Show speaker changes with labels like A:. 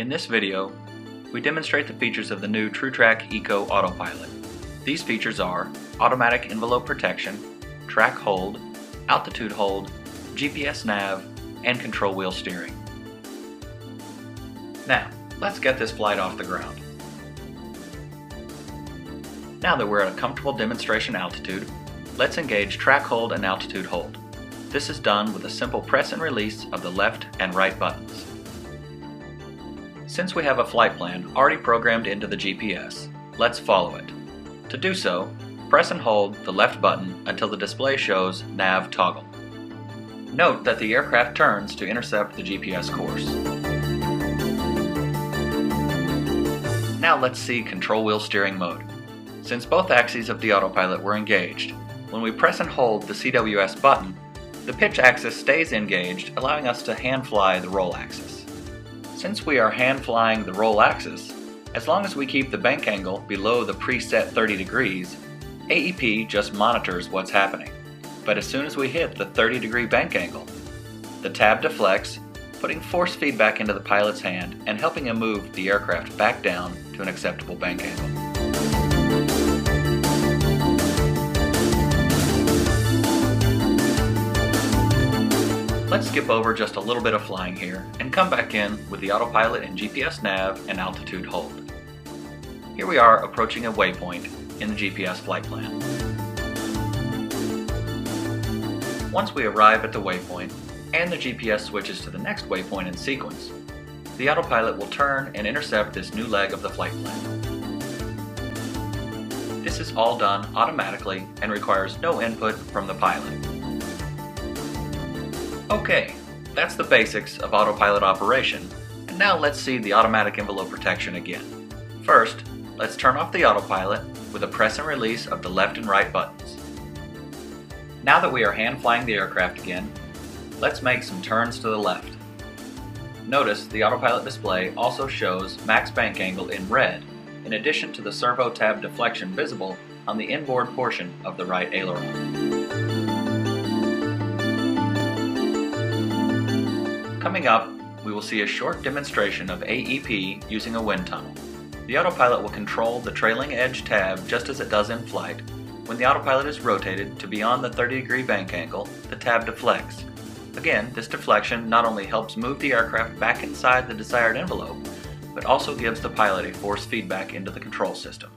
A: In this video, we demonstrate the features of the new TruTrak Eco Autopilot. These features are automatic envelope protection, track hold, altitude hold, GPS nav, and control wheel steering. Now, let's get this flight off the ground. Now that we're at a comfortable demonstration altitude, let's engage track hold and altitude hold. This is done with a simple press and release of the left and right buttons. Since we have a flight plan already programmed into the GPS, let's follow it. To do so, press and hold the left button until the display shows Nav Toggle. Note that the aircraft turns to intercept the GPS course. Now let's see control wheel steering mode. Since both axes of the autopilot were engaged, when we press and hold the CWS button, the pitch axis stays engaged, allowing us to hand fly the roll axis. Since we are hand flying the roll axis, as long as we keep the bank angle below the preset 30 degrees, AEP just monitors what's happening. But as soon as we hit the 30-degree bank angle, the tab deflects, putting force feedback into the pilot's hand and helping him move the aircraft back down to an acceptable bank angle. Let's skip over just a little bit of flying here and come back in with the autopilot and GPS nav and altitude hold. Here we are approaching a waypoint in the GPS flight plan. Once we arrive at the waypoint and the GPS switches to the next waypoint in sequence, the autopilot will turn and intercept this new leg of the flight plan. This is all done automatically and requires no input from the pilot. Okay, that's the basics of autopilot operation, and now let's see the automatic envelope protection again. First, let's turn off the autopilot with a press and release of the left and right buttons. Now that we are hand flying the aircraft again, let's make some turns to the left. Notice the autopilot display also shows max bank angle in red, in addition to the servo tab deflection visible on the inboard portion of the right aileron. Coming up, we will see a short demonstration of AEP using a wind tunnel. The autopilot will control the trailing edge tab just as it does in flight. When the autopilot is rotated to beyond the 30-degree bank angle, the tab deflects. Again, this deflection not only helps move the aircraft back inside the desired envelope, but also gives the pilot a force feedback into the control system.